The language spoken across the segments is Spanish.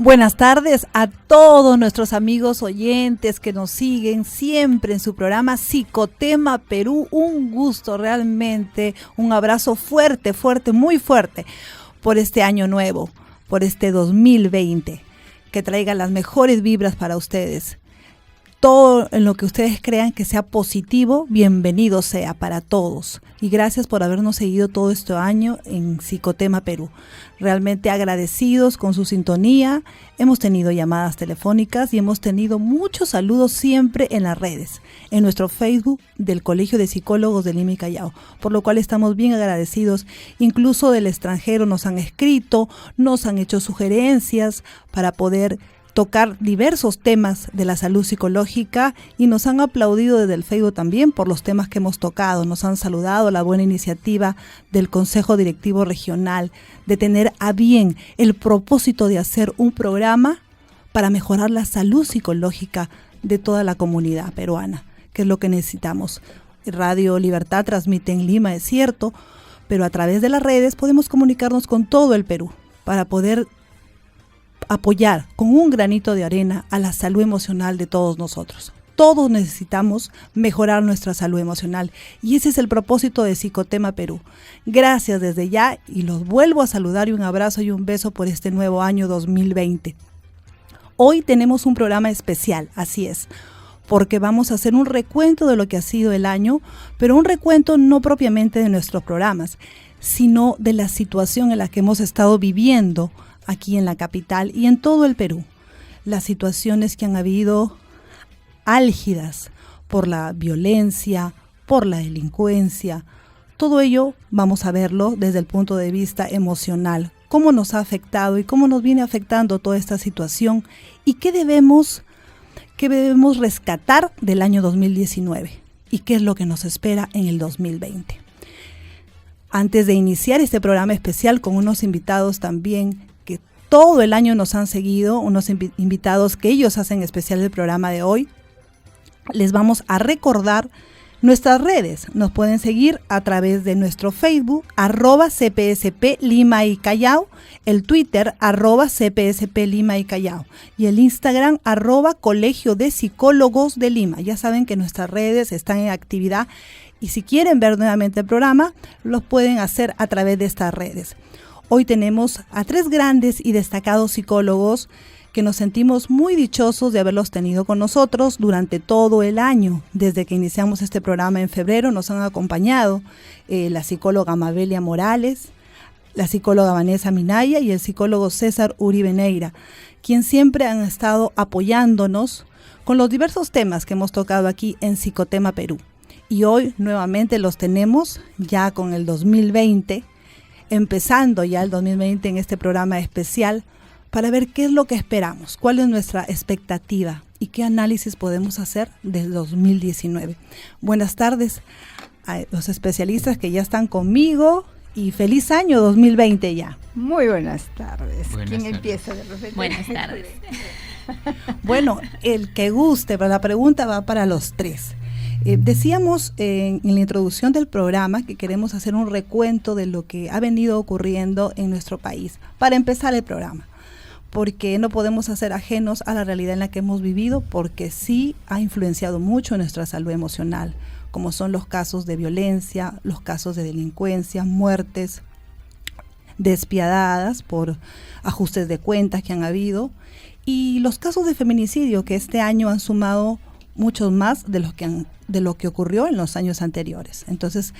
Buenas tardes a todos nuestros amigos oyentes que nos siguen siempre en su programa Psicotema Perú. Un gusto realmente, un abrazo fuerte, muy fuerte por este año nuevo, por este 2020, que traiga las mejores vibras para ustedes. Todo en lo que ustedes crean que sea positivo, bienvenido sea para todos. Y gracias por habernos seguido todo este año en Psicotema Perú. Realmente agradecidos con su sintonía. Hemos tenido llamadas telefónicas y hemos tenido muchos saludos siempre en las redes, en nuestro Facebook del Colegio de Psicólogos de Lima y Callao, por lo cual estamos bien agradecidos. Incluso del extranjero nos han escrito, nos han hecho sugerencias para poder tocar diversos temas de la salud psicológica y nos han aplaudido desde el Facebook también por los temas que hemos tocado. Nos han saludado la buena iniciativa del Consejo Directivo Regional de tener a bien el propósito de hacer un programa para mejorar la salud psicológica de toda la comunidad peruana, que es lo que necesitamos. Radio Libertad transmite en Lima, es cierto, pero a través de las redes podemos comunicarnos con todo el Perú para poder apoyar con un granito de arena a la salud emocional de todos nosotros. Todos necesitamos mejorar nuestra salud emocional y ese es el propósito de Psicotema Perú. Gracias desde ya y los vuelvo a saludar y un abrazo y un beso por este nuevo año 2020. Hoy tenemos un programa especial, así es, porque vamos a hacer un recuento de lo que ha sido el año, pero un recuento no propiamente de nuestros programas, sino de la situación en la que hemos estado viviendo aquí en la capital y en todo el Perú. Las situaciones que han habido álgidas por la violencia, por la delincuencia, todo ello vamos a verlo desde el punto de vista emocional, cómo nos ha afectado y cómo nos viene afectando toda esta situación y qué debemos rescatar del año 2019 y qué es lo que nos espera en el 2020. Antes de iniciar este programa especial con unos invitados también que todo el año nos han seguido, unos invitados que ellos hacen especial el programa de hoy, les vamos a recordar nuestras redes. Nos pueden seguir a través de nuestro Facebook, @CPSP Lima y Callao, el Twitter, @CPSP Lima y Callao, y el Instagram, @Colegio de Psicólogos de Lima. Ya saben que nuestras redes están en actividad y si quieren ver nuevamente el programa, los pueden hacer a través de estas redes. Hoy tenemos a 3 grandes y destacados psicólogos que nos sentimos muy dichosos de haberlos tenido con nosotros durante todo el año. Desde que iniciamos este programa en febrero nos han acompañado la psicóloga Mabelia Morales, la psicóloga Vanessa Minaya y el psicólogo César Uribe Neira, quien siempre han estado apoyándonos con los diversos temas que hemos tocado aquí en Psicotema Perú. Y hoy nuevamente los tenemos ya con el 2020, empezando ya el 2020 en este programa especial para ver qué es lo que esperamos, cuál es nuestra expectativa y qué análisis podemos hacer del 2019. Buenas tardes a los especialistas que ya están conmigo y feliz año 2020 ya. Muy buenas tardes. ¿Quién tardes. empieza de repente? Buenas tardes. Bueno, el que guste, pero la pregunta va para los 3. Decíamos en la introducción del programa que queremos hacer un recuento de lo que ha venido ocurriendo en nuestro país para empezar el programa, porque no podemos hacer ajenos a la realidad en la que hemos vivido, porque sí ha influenciado mucho en nuestra salud emocional, como son los casos de violencia, los casos de delincuencia, muertes despiadadas por ajustes de cuentas que han habido, y los casos de feminicidio que este año han sumado muchos más de lo que ocurrió en los años anteriores. Entonces,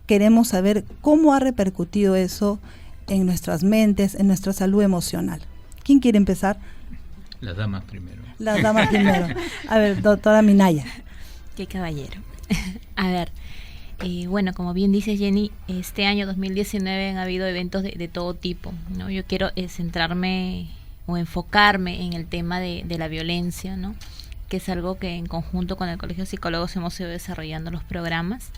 queremos saber cómo ha repercutido eso en nuestras mentes, en nuestra salud emocional. ¿Quién quiere empezar? Las damas primero. Las damas primero. A ver, doctora Minaya. Qué caballero. A ver, bueno, como bien dice Jenny, este año 2019 han habido eventos de todo tipo, ¿no? Yo quiero centrarme o enfocarme en el tema de la violencia, ¿no? Que es algo que en conjunto con el Colegio de Psicólogos hemos ido desarrollando los programas.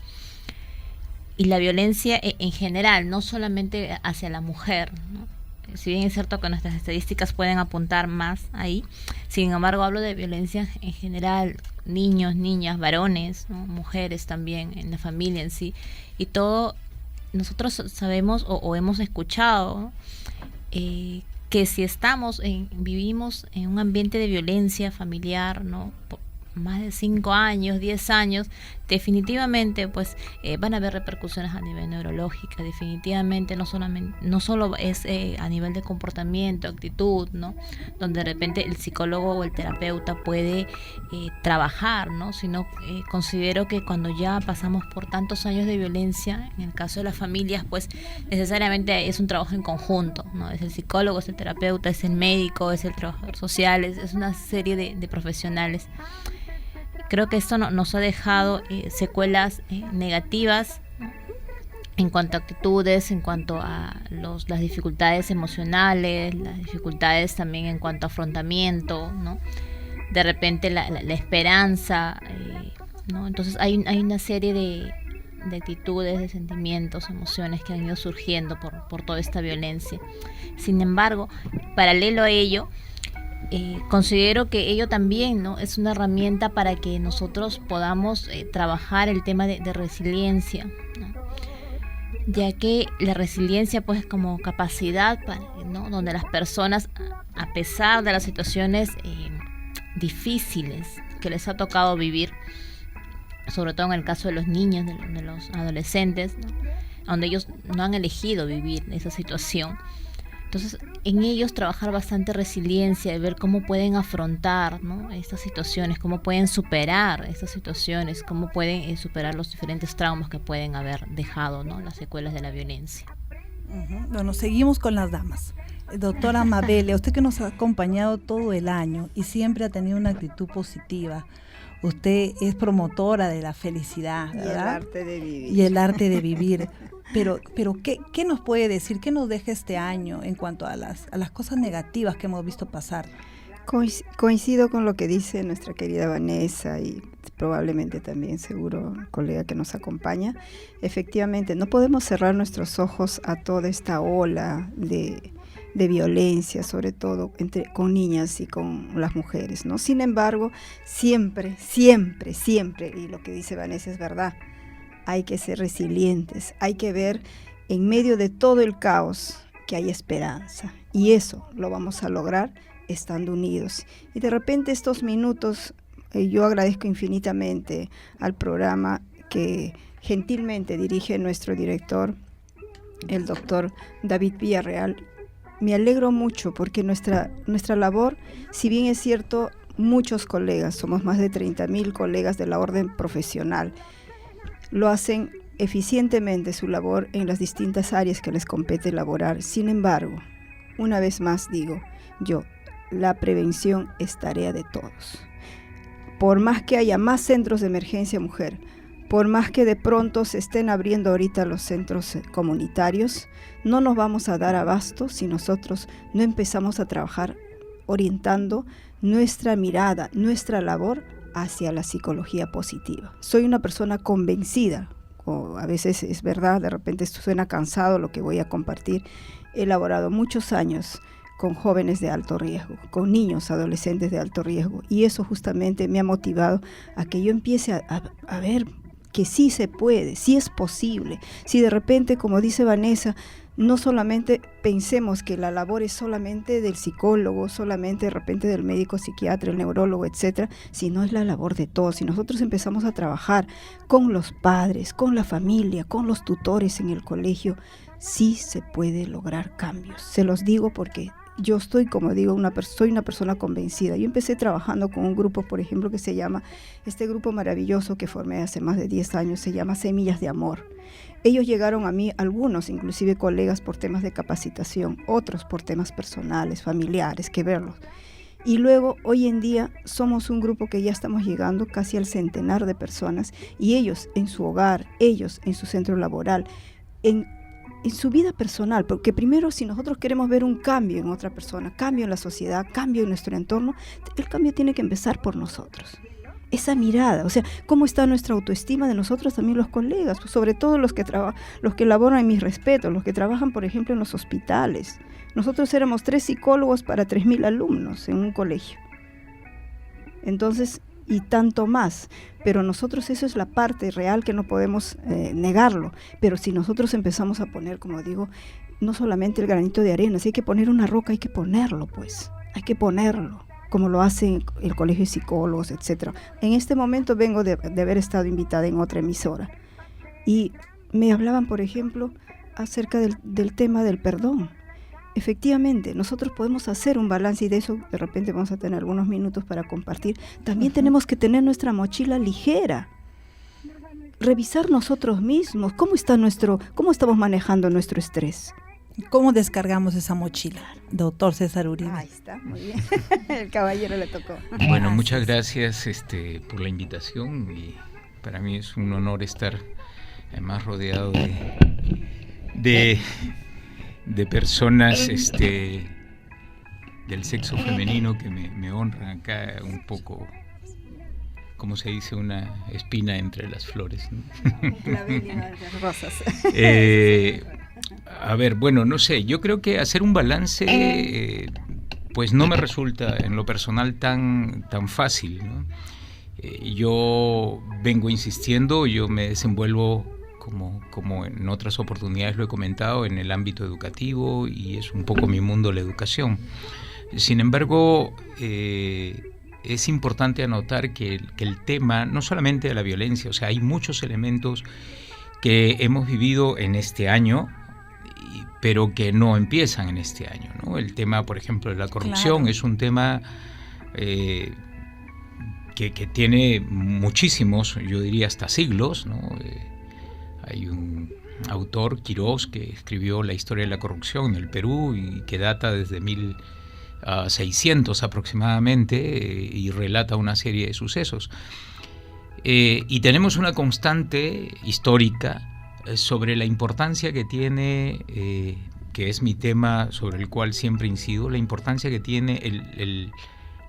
Y la violencia en general, no solamente hacia la mujer, ¿no? Si bien es cierto que nuestras estadísticas pueden apuntar más ahí, sin embargo hablo de violencia en general, niños, niñas, varones, ¿no? Mujeres también, en la familia en sí. Y todo, nosotros sabemos o hemos escuchado que que si vivimos en un ambiente de violencia familiar, ¿no? Por más de 5 años, 10 años, definitivamente pues van a haber repercusiones a nivel neurológico, definitivamente no solo es a nivel de comportamiento, actitud, ¿no? Donde de repente el psicólogo o el terapeuta puede trabajar, ¿no? Sino considero que cuando ya pasamos por tantos años de violencia, en el caso de las familias, pues necesariamente es un trabajo en conjunto, ¿no? Es el psicólogo, es el terapeuta, es el médico, es el trabajador social, es una serie de profesionales. Creo que esto nos ha dejado secuelas negativas en cuanto a actitudes, en cuanto a las dificultades emocionales, las dificultades también en cuanto a afrontamiento, ¿no? De repente la esperanza, ¿no? Entonces hay una serie de actitudes, de sentimientos, emociones que han ido surgiendo por toda esta violencia. Sin embargo, paralelo a ello, considero que ello también, ¿no? Es una herramienta para que nosotros podamos trabajar el tema de resiliencia, ¿no? Ya que la resiliencia pues como capacidad, ¿no? Donde las personas, a pesar de las situaciones difíciles que les ha tocado vivir, sobre todo en el caso de los niños, de los adolescentes, ¿no? Donde ellos no han elegido vivir esa situación. Entonces, en ellos trabajar bastante resiliencia, de ver cómo pueden afrontar, ¿no? Estas situaciones, cómo pueden superar estas situaciones, cómo pueden superar los diferentes traumas que pueden haber dejado, ¿no? Las secuelas de la violencia. Bueno, seguimos con las damas. Doctora Mabele, usted que nos ha acompañado todo el año y siempre ha tenido una actitud positiva. Usted es promotora de la felicidad, ¿verdad? Y el arte de vivir. Y el arte de vivir. Pero ¿qué nos puede decir? ¿Qué nos deja este año en cuanto a las cosas negativas que hemos visto pasar? Coincido con lo que dice nuestra querida Vanessa y probablemente también seguro el colega que nos acompaña. Efectivamente, no podemos cerrar nuestros ojos a toda esta ola de violencia, sobre todo con niñas y con las mujeres, ¿no? Sin embargo, siempre, y lo que dice Vanessa es verdad, hay que ser resilientes, hay que ver en medio de todo el caos que hay esperanza, y eso lo vamos a lograr estando unidos. Y de repente estos minutos, yo agradezco infinitamente al programa que gentilmente dirige nuestro director, el doctor David Villarreal. Me alegro mucho porque nuestra labor, si bien es cierto, muchos colegas, somos más de 30,000 colegas de la orden profesional, lo hacen eficientemente su labor en las distintas áreas que les compete elaborar. Sin embargo, una vez más digo yo, la prevención es tarea de todos. Por más que haya más centros de emergencia mujer, por más que de pronto se estén abriendo ahorita los centros comunitarios, no nos vamos a dar abasto si nosotros no empezamos a trabajar orientando nuestra mirada, nuestra labor hacia la psicología positiva. Soy una persona convencida, o a veces es verdad, de repente esto suena cansado lo que voy a compartir. He elaborado muchos años con jóvenes de alto riesgo, con niños, adolescentes de alto riesgo, y eso justamente me ha motivado a que yo empiece a ver que sí se puede, sí es posible. Si de repente, como dice Vanessa, no solamente pensemos que la labor es solamente del psicólogo, solamente de repente del médico psiquiatra, el neurólogo, etcétera, sino es la labor de todos. Si nosotros empezamos a trabajar con los padres, con la familia, con los tutores en el colegio, sí se puede lograr cambios. Se los digo porque yo estoy, como digo, soy una persona convencida. Yo empecé trabajando con un grupo, por ejemplo, que se llama, este grupo maravilloso que formé hace más de 10 años, se llama Semillas de Amor. Ellos llegaron a mí, algunos, inclusive colegas, por temas de capacitación, otros por temas personales, familiares, que verlos. Y luego, hoy en día, somos un grupo que ya estamos llegando casi al 100 de personas, y ellos en su hogar, ellos en su centro laboral, en su vida personal, porque primero si nosotros queremos ver un cambio en otra persona, cambio en la sociedad, cambio en nuestro entorno, el cambio tiene que empezar por nosotros. Esa mirada, o sea, cómo está nuestra autoestima de nosotros también los colegas, sobre todo los que laboran, en mis respetos, los que trabajan, por ejemplo, en los hospitales. Nosotros éramos 3 psicólogos para 3,000 alumnos en un colegio. Entonces, y tanto más, pero nosotros eso es la parte real que no podemos negarlo, pero si nosotros empezamos a poner, como digo, no solamente el granito de arena, si hay que poner una roca, hay que ponerlo, pues, hay que ponerlo, como lo hace el Colegio de Psicólogos, etcétera. En este momento vengo de haber estado invitada en otra emisora y me hablaban, por ejemplo, acerca del tema del perdón. Efectivamente, nosotros podemos hacer un balance y de eso de repente vamos a tener algunos minutos para compartir. También tenemos que tener nuestra mochila ligera, revisar nosotros mismos, cómo estamos manejando nuestro estrés. ¿Cómo descargamos esa mochila, doctor César Uribe? Ahí está, muy bien. El caballero le tocó. Bueno, muchas gracias por la invitación y para mí es un honor estar además rodeado de personas del sexo femenino que me honran acá un poco, como se dice, una espina entre las flores, ¿no? Las rosas. A ver, bueno, no sé, yo creo que hacer un balance pues no me resulta en lo personal tan fácil, ¿no? Yo vengo insistiendo, yo me desenvuelvo como en otras oportunidades lo he comentado, en el ámbito educativo y es un poco mi mundo la educación. Sin embargo, es importante anotar que el tema, no solamente de la violencia, o sea, hay muchos elementos que hemos vivido en este año, pero que no empiezan en este año, ¿no? El tema, por ejemplo, de la corrupción, claro, es un tema que tiene muchísimos, yo diría hasta siglos, ¿no? Hay un autor, Quirós, que escribió la historia de la corrupción en el Perú y que data desde 1600 aproximadamente y relata una serie de sucesos. Y tenemos una constante histórica sobre la importancia que tiene, que es mi tema sobre el cual siempre incido, la importancia que tiene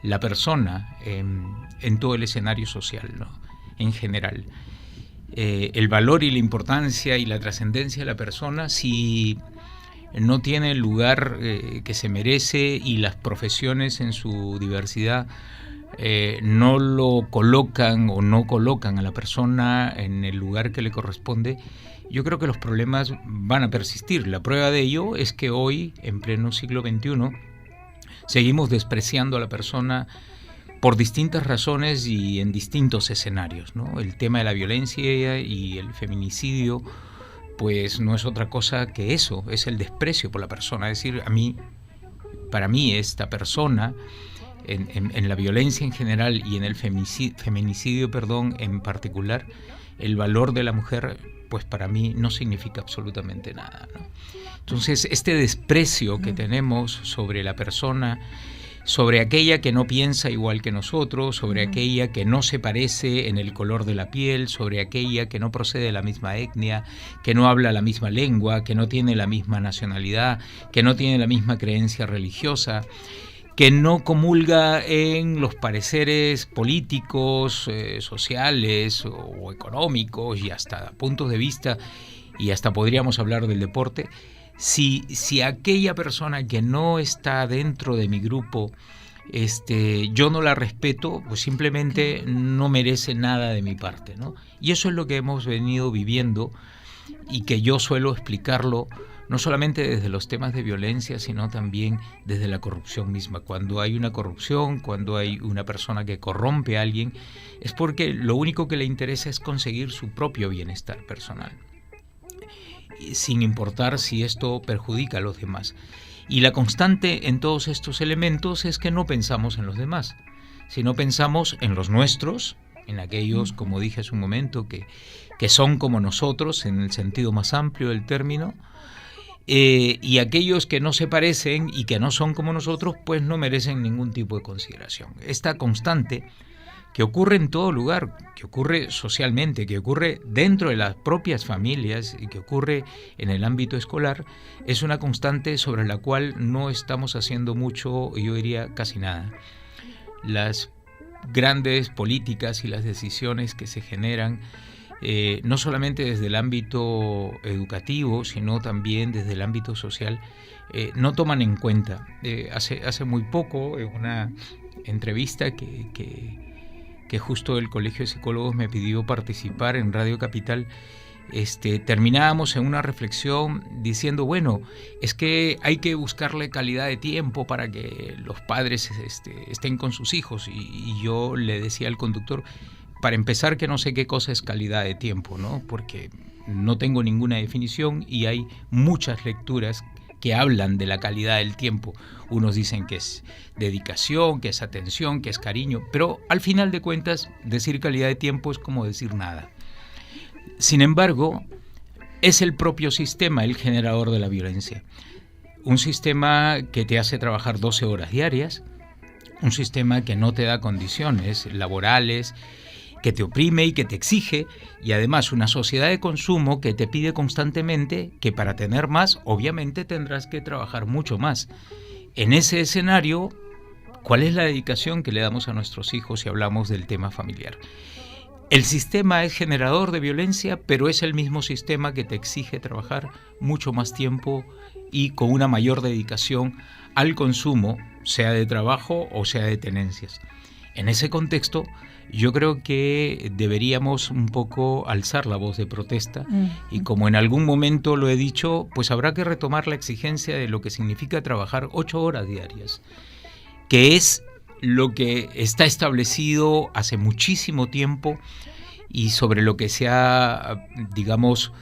la persona en todo el escenario social, ¿no? En general. El valor y la importancia y la trascendencia de la persona, si no tiene el lugar que se merece y las profesiones en su diversidad no lo colocan o no colocan a la persona en el lugar que le corresponde, yo creo que los problemas van a persistir. La prueba de ello es que hoy, en pleno siglo XXI, seguimos despreciando a la persona por distintas razones y en distintos escenarios, ¿no? El tema de la violencia y el feminicidio, pues no es otra cosa que eso, es el desprecio por la persona. Es decir, para mí esta persona, en la violencia en general y en el feminicidio, en particular, el valor de la mujer, pues para mí no significa absolutamente nada, ¿no? Entonces, este desprecio que tenemos sobre la persona, sobre aquella que no piensa igual que nosotros, sobre aquella que no se parece en el color de la piel, sobre aquella que no procede de la misma etnia, que no habla la misma lengua, que no tiene la misma nacionalidad, que no tiene la misma creencia religiosa, que no comulga en los pareceres políticos, sociales o económicos y hasta puntos de vista, y hasta podríamos hablar del deporte. Si aquella persona que no está dentro de mi grupo, yo no la respeto, pues simplemente no merece nada de mi parte, ¿no? Y eso es lo que hemos venido viviendo y que yo suelo explicarlo no solamente desde los temas de violencia, sino también desde la corrupción misma. Cuando hay una corrupción, cuando hay una persona que corrompe a alguien, es porque lo único que le interesa es conseguir su propio bienestar personal, sin importar si esto perjudica a los demás. Y la constante en todos estos elementos es que no pensamos en los demás, sino pensamos en los nuestros, en aquellos, como dije hace un momento, que son como nosotros, en el sentido más amplio del término, y aquellos que no se parecen y que no son como nosotros, pues no merecen ningún tipo de consideración. Esta constante que ocurre en todo lugar, que ocurre socialmente, que ocurre dentro de las propias familias y que ocurre en el ámbito escolar, es una constante sobre la cual no estamos haciendo mucho, yo diría casi nada. Las grandes políticas y las decisiones que se generan, no solamente desde el ámbito educativo, sino también desde el ámbito social, no toman en cuenta. Hace muy poco, en una entrevista que justo el Colegio de Psicólogos me pidió participar en Radio Capital, terminábamos en una reflexión diciendo, bueno, es que hay que buscarle calidad de tiempo para que los padres estén con sus hijos. Y yo le decía al conductor, para empezar, que no sé qué cosa es calidad de tiempo, ¿no? Porque no tengo ninguna definición y hay muchas lecturas que hablan de la calidad del tiempo. Unos dicen que es dedicación, que es atención, que es cariño, pero al final de cuentas decir calidad de tiempo es como decir nada. Sin embargo, es el propio sistema el generador de la violencia. Un sistema que te hace trabajar 12 horas diarias, un sistema que no te da condiciones laborales, que te oprime y que te exige, y además una sociedad de consumo que te pide constantemente que para tener más, obviamente tendrás que trabajar mucho más. En ese escenario, ¿cuál es la dedicación que le damos a nuestros hijos si hablamos del tema familiar? El sistema es generador de violencia, pero es el mismo sistema que te exige trabajar mucho más tiempo y con una mayor dedicación al consumo, sea de trabajo o sea de tenencias. En ese contexto, yo creo que deberíamos un poco alzar la voz de protesta y, como en algún momento lo he dicho, pues habrá que retomar la exigencia de lo que significa trabajar 8 horas diarias, que es lo que está establecido hace muchísimo tiempo y sobre lo que se ha, digamos,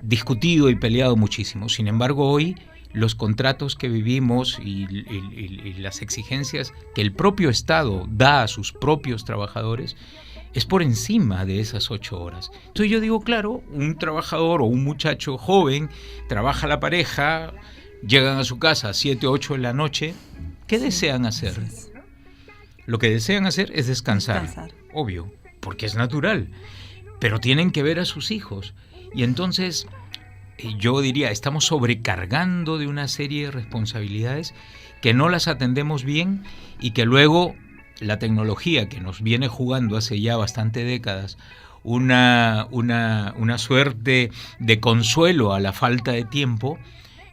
discutido y peleado muchísimo. Sin embargo, hoy los contratos que vivimos y las exigencias que el propio Estado da a sus propios trabajadores es por encima de esas 8 horas. Entonces yo digo, claro, un trabajador o un muchacho joven, trabaja la pareja, llegan a su casa a 7 o 8 de la noche, ¿qué desean hacer? Lo que desean hacer es descansar, obvio, porque es natural, pero tienen que ver a sus hijos. Y entonces yo diría, estamos sobrecargando de una serie de responsabilidades que no las atendemos bien y que luego la tecnología, que nos viene jugando hace ya bastante décadas una suerte de consuelo a la falta de tiempo,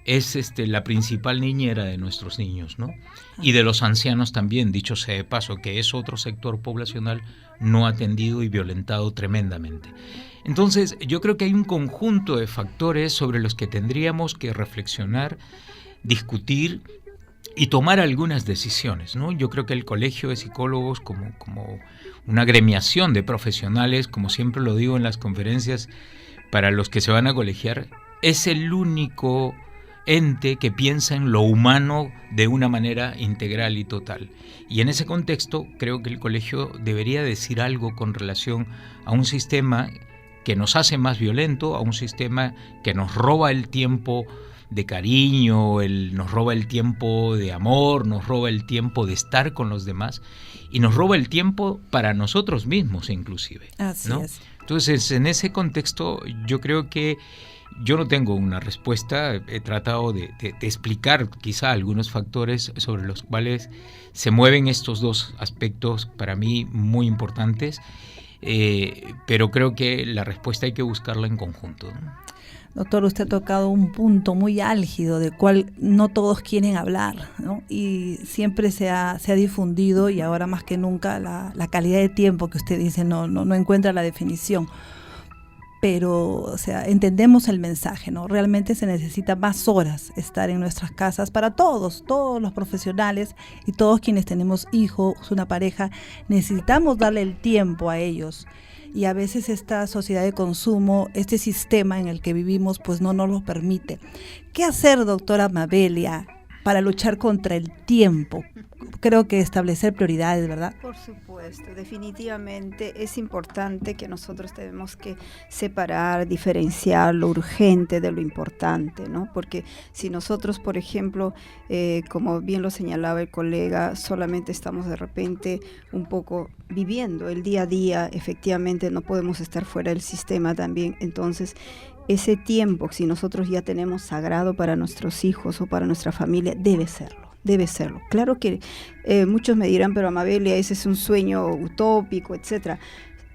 es la principal niñera de nuestros niños, ¿no? Y de los ancianos también, dicho sea de paso, que es otro sector poblacional no atendido y violentado tremendamente. Entonces, yo creo que hay un conjunto de factores sobre los que tendríamos que reflexionar, discutir y tomar algunas decisiones, ¿no? Yo creo que el Colegio de Psicólogos, como una agremiación de profesionales, como siempre lo digo en las conferencias para los que se van a colegiar, es el único ente que piensa en lo humano de una manera integral y total. Y en ese contexto creo que el colegio debería decir algo con relación a un sistema que nos hace más violento, a un sistema que nos roba el tiempo de cariño, nos roba el tiempo de amor, nos roba el tiempo de estar con los demás y nos roba el tiempo para nosotros mismos inclusive. Así ¿no? es. Entonces, en ese contexto yo creo que yo no tengo una respuesta, he tratado de explicar quizá algunos factores sobre los cuales se mueven estos dos aspectos para mí muy importantes, pero creo que la respuesta hay que buscarla en conjunto, ¿no? Doctor, usted ha tocado un punto muy álgido del cual no todos quieren hablar, ¿no? Y siempre se ha difundido, y ahora más que nunca, la calidad de tiempo que usted dice no encuentra la definición. Pero, o sea, entendemos el mensaje, ¿no? Realmente se necesita más horas estar en nuestras casas para todos los profesionales y todos quienes tenemos hijos, una pareja, necesitamos darle el tiempo a ellos. Y a veces esta sociedad de consumo, este sistema en el que vivimos, pues no nos lo permite. ¿Qué hacer, doctora Mabelia, para luchar contra el tiempo? Creo que establecer prioridades, ¿verdad? Por supuesto, definitivamente es importante que nosotros tenemos que separar, diferenciar lo urgente de lo importante, ¿no? Porque si nosotros, por ejemplo, como bien lo señalaba el colega, solamente estamos de repente un poco viviendo el día a día, efectivamente no podemos estar fuera del sistema también. Entonces, ese tiempo, si nosotros ya tenemos sagrado para nuestros hijos o para nuestra familia, debe serlo. Debe serlo. Claro que muchos me dirán, pero Amabelia, ese es un sueño utópico, etcétera.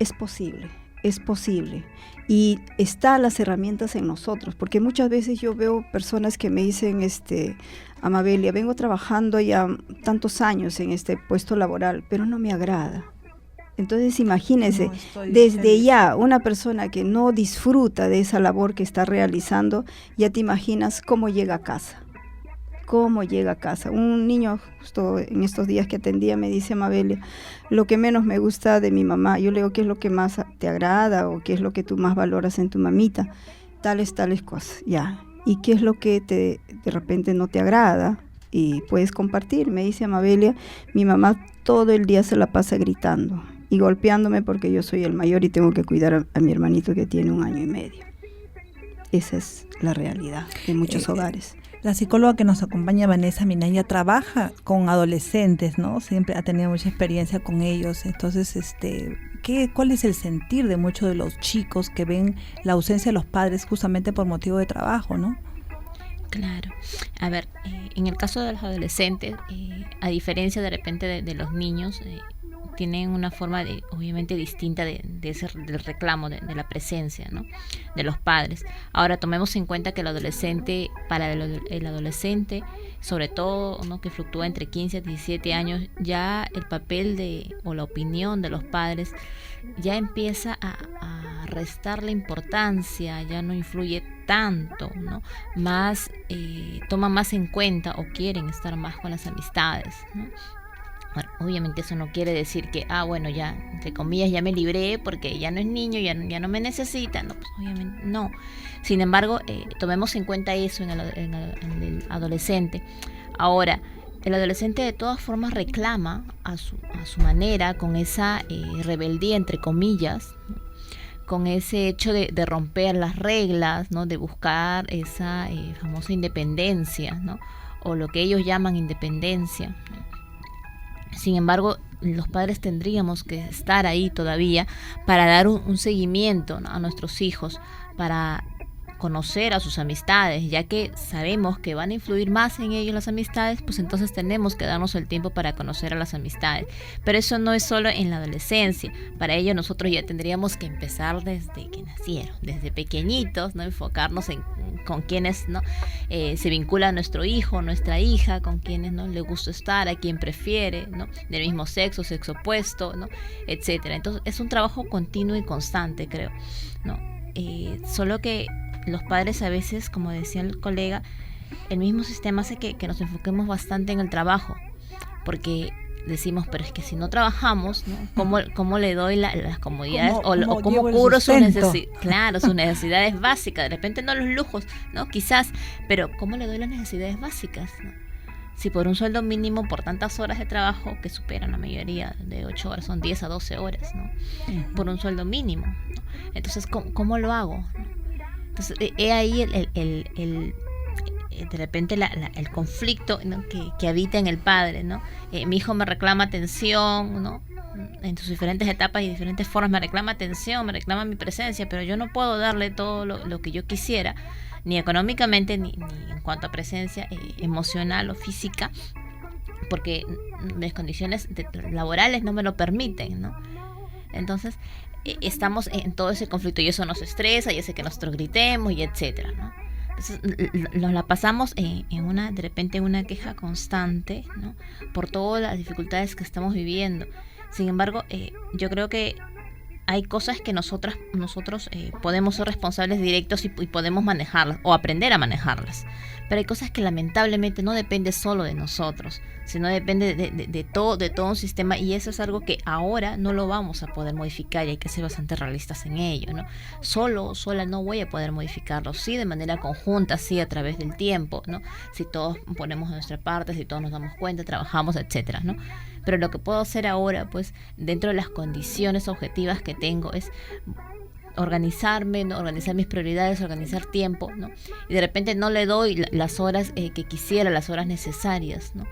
Es posible. Y están las herramientas en nosotros, porque muchas veces yo veo personas que me dicen, Amabelia, vengo trabajando ya tantos años en este puesto laboral, pero no me agrada. Entonces imagínese, No, desde ya una persona que no disfruta de esa labor que está realizando, ya te imaginas cómo llega a casa. Cómo llega a casa. Un niño justo en estos días que atendía me dice: Mabelia, lo que menos me gusta de mi mamá. Yo le digo: ¿qué es lo que más te agrada o qué es lo que tú más valoras en tu mamita? Tales cosas, ya. ¿Y qué es lo que de repente no te agrada? Y puedes compartir. Me dice Mabelia: mi mamá todo el día se la pasa gritando y golpeándome porque yo soy el mayor y tengo que cuidar a mi hermanito que tiene 1 año y medio. Esa es la realidad de muchos hogares. La psicóloga que nos acompaña, Vanessa Minaya, trabaja con adolescentes, ¿no? Siempre ha tenido mucha experiencia con ellos. Entonces, ¿cuál es el sentir de muchos de los chicos que ven la ausencia de los padres justamente por motivo de trabajo, ¿no? Claro. A ver, en el caso de los adolescentes, a diferencia de repente de los niños, tienen una forma obviamente distinta del reclamo, de la presencia, ¿no?, de los padres. Ahora tomemos en cuenta que el adolescente, para el adolescente, sobre todo, ¿no?, que fluctúa entre 15 a 17 años, ya el papel o la opinión de los padres ya empieza a restarle importancia, ya no influye tanto, ¿no? Más toma más en cuenta o quieren estar más con las amistades, ¿no? Bueno, obviamente eso no quiere decir que, bueno, ya, entre comillas, ya me libré porque ya no es niño, ya no me necesita. No, pues obviamente no. Sin embargo, tomemos en cuenta eso en el adolescente. Ahora, el adolescente de todas formas reclama a su manera, con esa rebeldía, entre comillas, ¿no?, con ese hecho de romper las reglas, ¿no?, de buscar esa famosa independencia, ¿no?, o lo que ellos llaman independencia, ¿no? Sin embargo, los padres tendríamos que estar ahí todavía para dar un seguimiento, ¿no?, a nuestros hijos, para conocer a sus amistades, ya que sabemos que van a influir más en ellos las amistades, pues entonces tenemos que darnos el tiempo para conocer a las amistades. Pero eso no es solo en la adolescencia. Para ello nosotros ya tendríamos que empezar desde que nacieron, desde pequeñitos, ¿no?, enfocarnos con quienes, ¿no?, se vincula a nuestro hijo, nuestra hija, con quienes no le gusta estar, a quien prefiere, ¿no?, del mismo sexo opuesto, ¿no?, etcétera. Entonces es un trabajo continuo y constante, creo, ¿no? Solo que los padres a veces, como decía el colega, el mismo sistema hace que nos enfoquemos bastante en el trabajo, porque decimos, pero es que si no trabajamos, ¿no?, ¿cómo le doy las comodidades o cómo cubro sus necesidades básicas? De repente no los lujos, ¿no?, quizás, pero ¿cómo le doy las necesidades básicas, ¿no? Si por un sueldo mínimo, por tantas horas de trabajo, que superan la mayoría de 8 horas, son 10 a 12 horas, ¿no?, por un sueldo mínimo, ¿no? Entonces, ¿cómo lo hago? Entonces, he ahí de repente el conflicto, ¿no?, que habita en el padre, ¿no? Mi hijo me reclama atención, ¿no?, en sus diferentes etapas y diferentes formas, me reclama atención, me reclama mi presencia, pero yo no puedo darle todo lo que yo quisiera, ni económicamente, ni en cuanto a presencia emocional o física, porque mis condiciones laborales no me lo permiten, ¿no? Entonces, estamos en todo ese conflicto y eso nos estresa y hace que nosotros gritemos y etcétera, ¿no? Entonces nos la pasamos de repente en una queja constante, ¿no?, por todas las dificultades que estamos viviendo. Sin embargo, yo creo que hay cosas que nosotros podemos ser responsables directos y podemos manejarlas o aprender a manejarlas. Pero hay cosas que lamentablemente no depende solo de nosotros, sino depende de todo un sistema, y eso es algo que ahora no lo vamos a poder modificar y hay que ser bastante realistas en ello, ¿no? Sola no voy a poder modificarlo, sí de manera conjunta, sí a través del tiempo, ¿no? Si todos ponemos de nuestra parte, si todos nos damos cuenta, trabajamos, etcétera, ¿no? Pero lo que puedo hacer ahora, pues, dentro de las condiciones objetivas que tengo, es organizarme, ¿no?, organizar mis prioridades, organizar tiempo, ¿no? Y de repente no le doy las horas que quisiera, las horas necesarias, ¿no?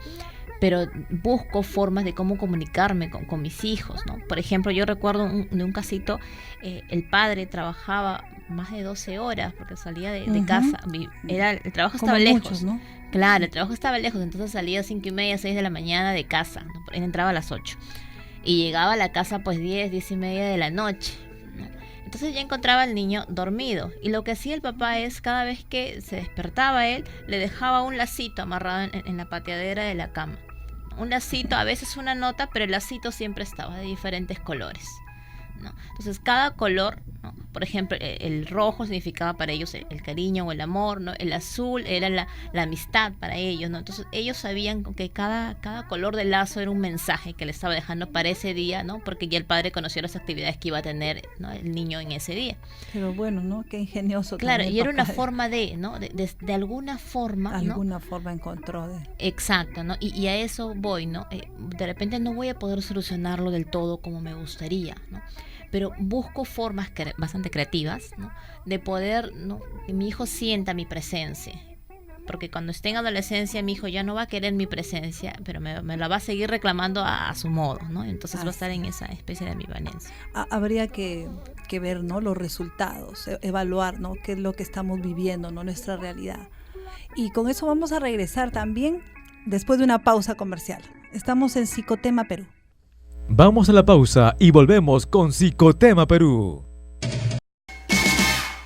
Pero busco formas de cómo comunicarme con mis hijos, ¿no? Por ejemplo, yo recuerdo de un casito, el padre trabajaba más de 12 horas porque salía de casa. El trabajo estaba lejos, muchos, ¿no? Claro, el trabajo estaba lejos, entonces salía a 5:30, 6 de la mañana de casa, ¿no? Él entraba a las 8 y llegaba a la casa pues 10:30 de la noche, ¿no? Entonces ya encontraba al niño dormido, y lo que hacía el papá es, cada vez que se despertaba él, le dejaba un lacito amarrado en la pateadera de la cama, ¿no? un lacito, a veces una nota, pero el lacito siempre estaba de diferentes colores, ¿no? Entonces cada color, ¿no? Por ejemplo, el rojo significaba para ellos el cariño o el amor, ¿no? El azul era la amistad para ellos, ¿no? Entonces ellos sabían que cada color del lazo era un mensaje que le estaba dejando para ese día, ¿no? Porque ya el padre conocía las actividades que iba a tener, ¿no? El niño en ese día. Pero bueno, ¿no? Qué ingenioso. Claro, y era una papá. forma ¿no? De alguna forma, ¿no? Alguna forma encontró de... Exacto, ¿no? Y a eso voy, ¿no? De repente no voy a poder solucionarlo del todo como me gustaría, ¿no? Pero busco formas bastante creativas, ¿no? De poder, ¿no? Que mi hijo sienta mi presencia. Porque cuando esté en adolescencia, mi hijo ya no va a querer mi presencia, pero me la va a seguir reclamando a su modo, ¿no? Entonces va a estar en esa especie de ambivalencia. Habría que ver, ¿no? Los resultados, evaluar, ¿no? Qué es lo que estamos viviendo, ¿no? Nuestra realidad. Y con eso vamos a regresar también después de una pausa comercial. Estamos en Psicotema Perú. Vamos a la pausa y volvemos con Psicotema Perú.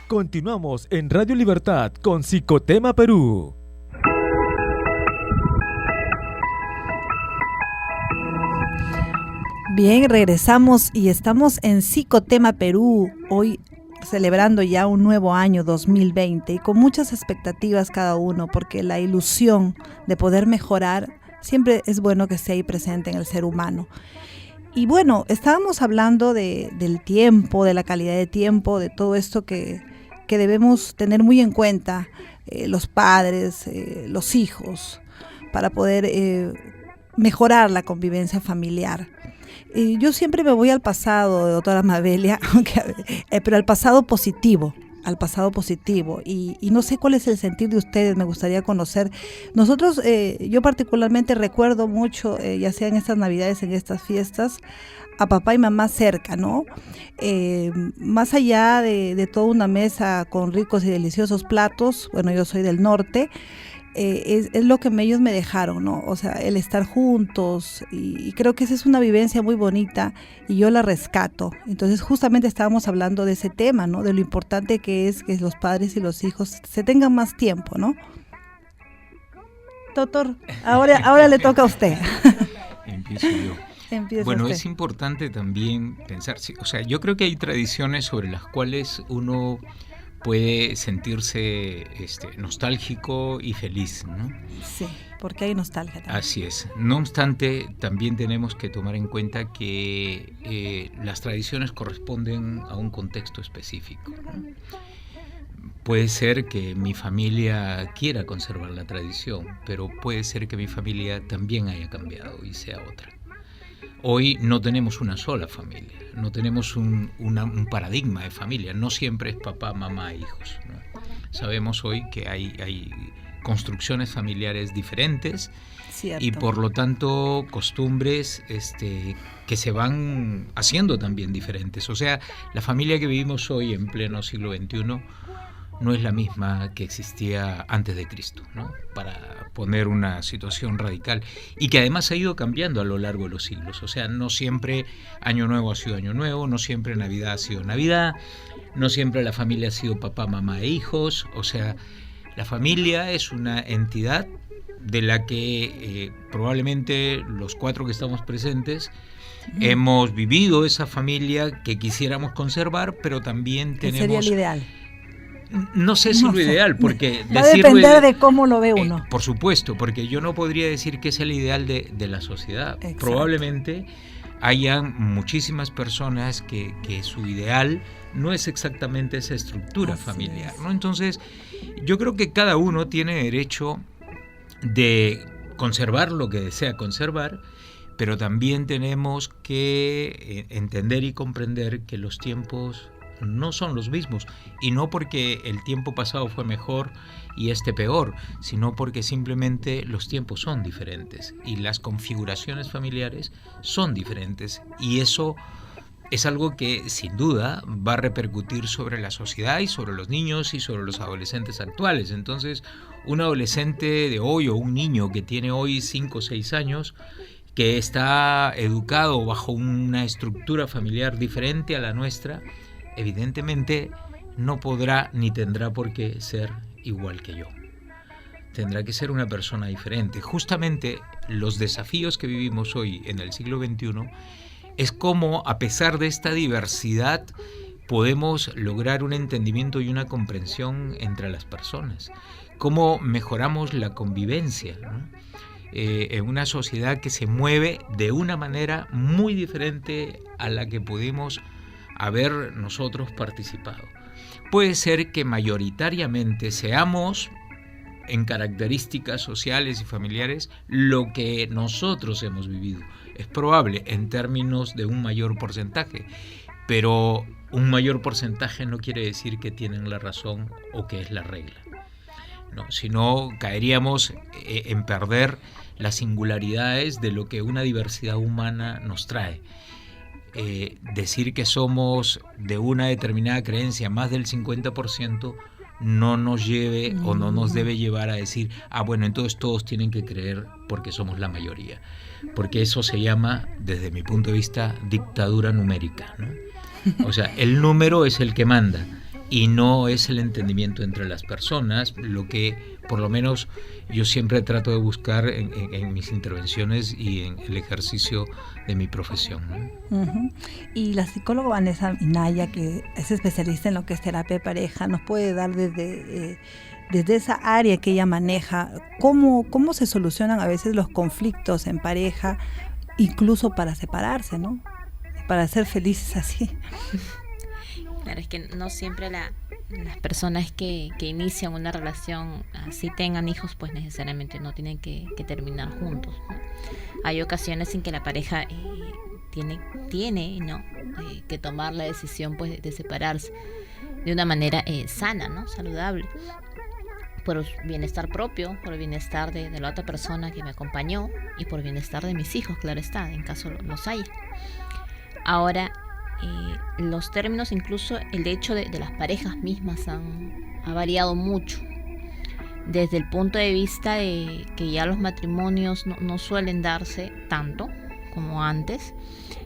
Continuamos en Radio Libertad con Psicotema Perú. Bien, regresamos y estamos en Psicotema Perú, hoy celebrando ya un nuevo año 2020 y con muchas expectativas cada uno, porque la ilusión de poder mejorar siempre es bueno que esté ahí presente en el ser humano. Y bueno, estábamos hablando del tiempo, de la calidad de tiempo, de todo esto que debemos tener muy en cuenta los padres, los hijos, para poder mejorar la convivencia familiar. Yo siempre me voy al pasado, doctora Mabelia, pero al pasado positivo. Y no sé cuál es el sentir de ustedes, me gustaría conocer. Nosotros, yo particularmente recuerdo mucho, ya sea en estas navidades, en estas fiestas, a papá y mamá cerca, ¿no? Más allá de toda una mesa con ricos y deliciosos platos, bueno, yo soy del norte, es lo que ellos me dejaron, ¿no? O sea, el estar juntos, y creo que esa es una vivencia muy bonita y yo la rescato. Entonces justamente estábamos hablando de ese tema, ¿no? De lo importante que es que los padres y los hijos se tengan más tiempo, ¿no? Doctor, ahora le toca a usted. Empiezo yo. Bueno, es importante también pensar, o sea, yo creo que hay tradiciones sobre las cuales uno puede sentirse nostálgico y feliz, ¿no? Sí, porque hay nostalgia también. Así es. No obstante, también tenemos que tomar en cuenta que las tradiciones corresponden a un contexto específico, ¿no? Puede ser que mi familia quiera conservar la tradición, pero puede ser que mi familia también haya cambiado y sea otra. Hoy no tenemos una sola familia, no tenemos un paradigma de familia, no siempre es papá, mamá, hijos, ¿no? Sabemos hoy que hay construcciones familiares diferentes. Cierto. Y por lo tanto costumbres que se van haciendo también diferentes. O sea, la familia que vivimos hoy en pleno siglo XXI no es la misma que existía antes de Cristo, ¿no? Para poner una situación radical, y que además ha ido cambiando a lo largo de los siglos. O sea, no siempre Año Nuevo ha sido Año Nuevo, no siempre Navidad ha sido Navidad, no siempre la familia ha sido papá, mamá e hijos. O sea, la familia es una entidad de la que probablemente los cuatro que estamos presentes hemos vivido esa familia que quisiéramos conservar, pero también tenemos... ¿Qué sería el ideal? No sé si lo ideal, porque... Va a depender de cómo lo ve uno. Por supuesto, porque yo no podría decir que es el ideal de la sociedad. Exacto. Probablemente hayan muchísimas personas que su ideal no es exactamente esa estructura familiar, ¿no? Entonces, yo creo que cada uno tiene derecho de conservar lo que desea conservar, pero también tenemos que entender y comprender que los tiempos no son los mismos, y no porque el tiempo pasado fue mejor y este peor, sino porque simplemente los tiempos son diferentes y las configuraciones familiares son diferentes, y eso es algo que sin duda va a repercutir sobre la sociedad y sobre los niños y sobre los adolescentes actuales. Entonces, un adolescente de hoy o un niño que tiene hoy 5 o 6 años, que está educado bajo una estructura familiar diferente a la nuestra, evidentemente no podrá ni tendrá por qué ser igual que yo. tendrá que ser una persona diferente. Justamente los desafíos que vivimos hoy en el siglo XXI es cómo, a pesar de esta diversidad, podemos lograr un entendimiento y una comprensión entre las personas. Cómo mejoramos la convivencia, ¿no? En una sociedad que se mueve de una manera muy diferente a la que pudimos haber nosotros participado. Puede ser que mayoritariamente seamos, en características sociales y familiares, lo que nosotros hemos vivido. Es probable en términos de un mayor porcentaje, pero un mayor porcentaje no quiere decir que tienen la razón o que es la regla, ¿no? Si no, caeríamos en perder las singularidades de lo que una diversidad humana nos trae. Decir que somos de una determinada creencia más del 50% no nos lleve o no nos debe llevar a decir, bueno, entonces todos tienen que creer porque somos la mayoría. Porque eso se llama, desde mi punto de vista, dictadura numérica, ¿no? O sea, el número es el que manda y no es el entendimiento entre las personas, lo que por lo menos yo siempre trato de buscar en mis intervenciones y en el ejercicio de mi profesión, ¿no? Uh-huh. Y la psicóloga Vanessa Minaya, que es especialista en lo que es terapia de pareja, nos puede dar desde esa área que ella maneja, cómo se solucionan a veces los conflictos en pareja, incluso para separarse, ¿no? Para ser felices así. Claro, es que no siempre las personas que inician una relación, así tengan hijos, pues necesariamente no tienen que terminar juntos, ¿no? Hay ocasiones en que la pareja tiene que tomar la decisión, pues, de separarse de una manera sana, ¿no? Saludable, por bienestar propio, por el bienestar de la otra persona que me acompañó y por bienestar de mis hijos, claro está, en caso los haya. Ahora, los términos, incluso el hecho de las parejas mismas ha variado mucho. Desde el punto de vista de que ya los matrimonios no suelen darse tanto como antes.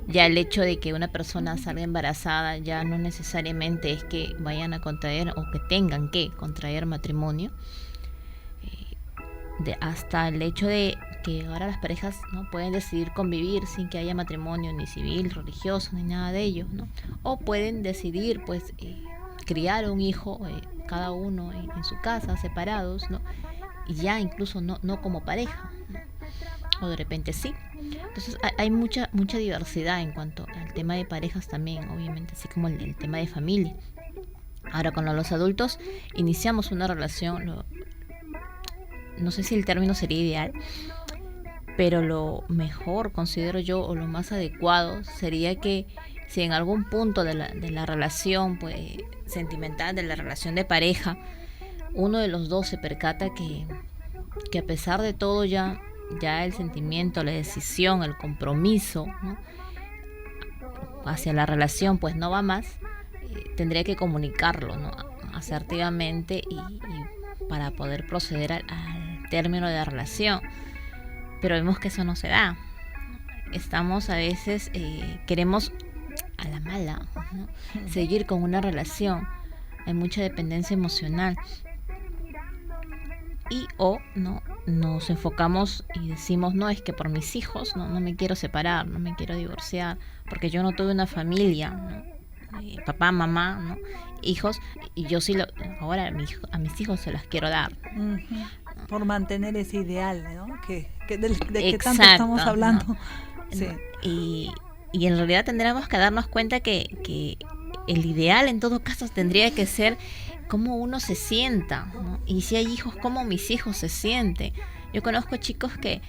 Ya el hecho de que una persona salga embarazada ya no necesariamente es que vayan a contraer o que tengan que contraer matrimonio. Hasta el hecho de que ahora las parejas no pueden decidir convivir sin que haya matrimonio ni civil, religioso, ni nada de ello, ¿no? O pueden decidir, pues, criar un hijo cada uno en su casa, separados, ¿no? Y ya incluso no como pareja, ¿no? O de repente sí. Entonces hay mucha diversidad en cuanto al tema de parejas también, obviamente, así como el tema de familia. Ahora, con los adultos iniciamos una relación, no sé si el término sería ideal, pero lo mejor, considero yo, o lo más adecuado sería que si en algún punto de la relación, pues, sentimental, de la relación de pareja, uno de los dos se percata que a pesar de todo ya el sentimiento, la decisión, el compromiso, ¿no?, hacia la relación, pues no va más, tendría que comunicarlo, ¿no?, asertivamente y para poder proceder al término de la relación. Pero vemos que eso no se da. Estamos a veces, queremos a la mala, ¿no?, seguir con una relación. Hay mucha dependencia emocional. Y no nos enfocamos y decimos, no, es que por mis hijos no me quiero separar, no me quiero divorciar, porque yo no tuve una familia, ¿no?, papá, mamá, ¿no?, hijos, y yo sí ahora a mis hijos se las quiero dar. Uh-huh. Por mantener ese ideal, ¿no?, de que Exacto, tanto estamos hablando, ¿no? Sí. Y en realidad tendríamos que darnos cuenta que el ideal en todo caso tendría que ser cómo uno se sienta, ¿no? Y si hay hijos, cómo mis hijos se sienten. Yo conozco chicos que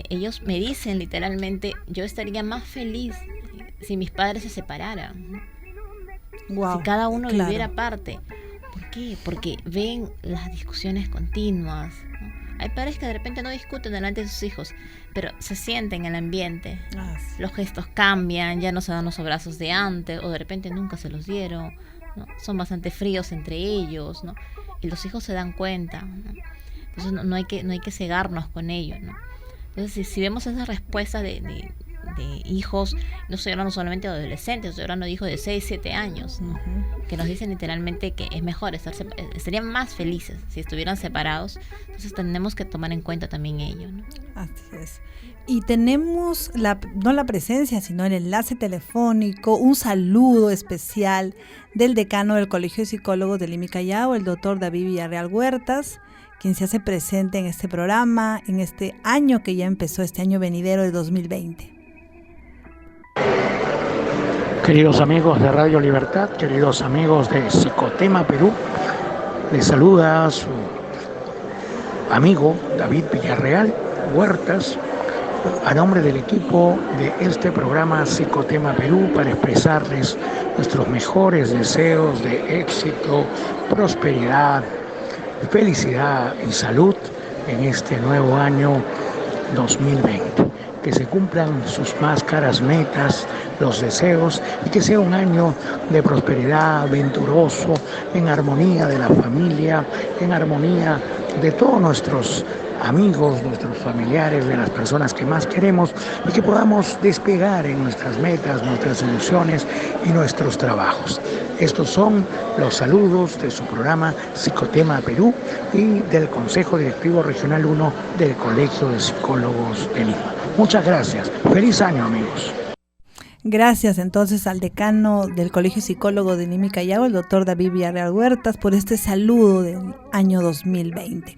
ellos me dicen literalmente, yo estaría más feliz si mis padres se separaran, ¿no? Wow, si cada uno claro, viviera aparte. ¿Por qué? Porque ven las discusiones continuas, ¿no? Hay padres que de repente no discuten delante de sus hijos, pero se sienten en el ambiente. Sí. Los gestos cambian, ya no se dan los abrazos de antes, o de repente nunca se los dieron, ¿no? Son bastante fríos entre ellos, ¿no? Y los hijos se dan cuenta, ¿no? Entonces no hay que cegarnos con ello, ¿no? Entonces si vemos esa respuesta de hijos, no estoy hablando solamente de adolescentes, estoy hablando de hijos de 6, 7 años, ¿no? Que nos dicen literalmente que es mejor estarían más felices si estuvieran separados. Entonces tenemos que tomar en cuenta también ello, ¿no? Así es. Y tenemos no la presencia, sino el enlace telefónico, un saludo especial del decano del Colegio de Psicólogos de Lima y Callao, el doctor David Villarreal Huertas, quien se hace presente en este programa, en este año que ya empezó, este año venidero de 2020. Queridos amigos de Radio Libertad, queridos amigos de Psicotema Perú, les saluda su amigo David Villarreal Huertas, a nombre del equipo de este programa Psicotema Perú, para expresarles nuestros mejores deseos de éxito, prosperidad, felicidad y salud en este nuevo año 2020. Que se cumplan sus más caras metas, los deseos, y que sea un año de prosperidad, venturoso, en armonía de la familia, en armonía de todos nuestros amigos, nuestros familiares, de las personas que más queremos, y que podamos despegar en nuestras metas, nuestras ilusiones y nuestros trabajos. Estos son los saludos de su programa Psicotema Perú y del Consejo Directivo Regional 1 del Colegio de Psicólogos de Lima. Muchas gracias. Feliz año, amigos. Gracias entonces al decano del Colegio Psicólogo de Lima y Callao, el doctor David Villarreal Huertas, por este saludo del año 2020.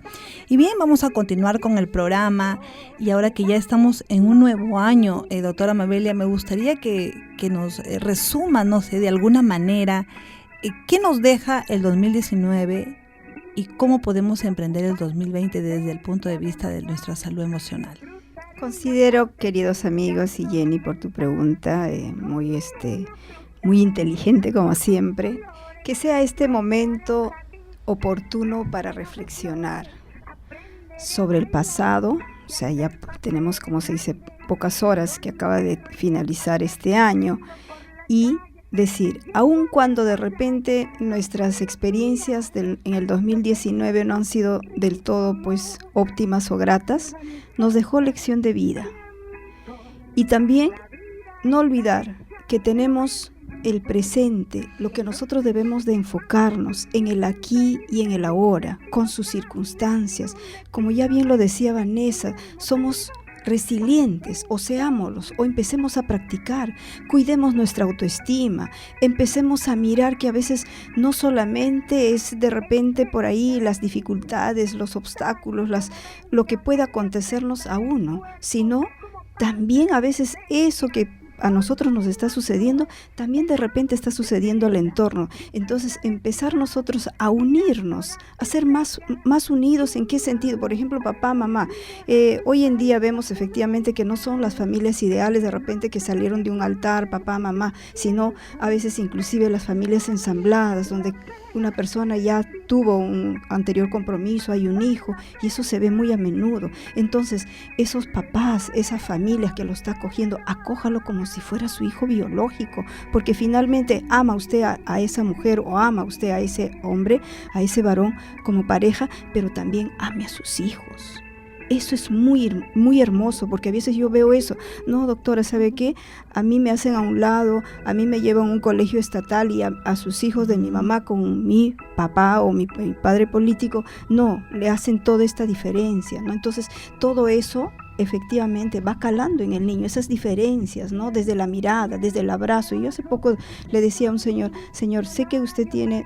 Y bien, vamos a continuar con el programa, y ahora que ya estamos en un nuevo año, doctora Mabelia, me gustaría que nos resuma, no sé, de alguna manera, qué nos deja el 2019 y cómo podemos emprender el 2020 desde el punto de vista de nuestra salud emocional. Considero, queridos amigos, y Jenny, por tu pregunta, muy inteligente como siempre, que sea este momento oportuno para reflexionar sobre el pasado. O sea, ya tenemos, como se dice, pocas horas que acaba de finalizar este año, y decir, aun cuando de repente nuestras experiencias en el 2019 no han sido del todo pues óptimas o gratas, nos dejó lección de vida. Y también no olvidar que tenemos el presente, lo que nosotros debemos de enfocarnos en el aquí y en el ahora, con sus circunstancias. Como ya bien lo decía Vanessa, somos resilientes, o seámoslos, o empecemos a practicar, cuidemos nuestra autoestima, empecemos a mirar que a veces no solamente es de repente por ahí las dificultades, los obstáculos, lo que pueda acontecernos a uno, sino también a veces eso que a nosotros nos está sucediendo, también de repente está sucediendo al entorno. Entonces, empezar nosotros a unirnos, a ser más unidos. ¿En qué sentido? Por ejemplo, papá, mamá. Hoy en día vemos efectivamente que no son las familias ideales de repente que salieron de un altar, papá, mamá, sino a veces inclusive las familias ensambladas, donde una persona ya tuvo un anterior compromiso, hay un hijo, y eso se ve muy a menudo. Entonces, esos papás, esas familias que lo está acogiendo, acójalo como si fuera su hijo biológico, porque finalmente ama usted a esa mujer, o ama usted a ese hombre, a ese varón como pareja, pero también ame a sus hijos. Eso es muy, muy hermoso, porque a veces yo veo eso. No, doctora, ¿sabe qué? A mí me hacen a un lado, a mí me llevan a un colegio estatal, y a sus hijos de mi mamá con mi papá o mi padre político, no, le hacen toda esta diferencia, ¿no? Entonces, todo eso efectivamente va calando en el niño, esas diferencias, ¿no? Desde la mirada, desde el abrazo. Y yo hace poco le decía a un señor, sé que usted tiene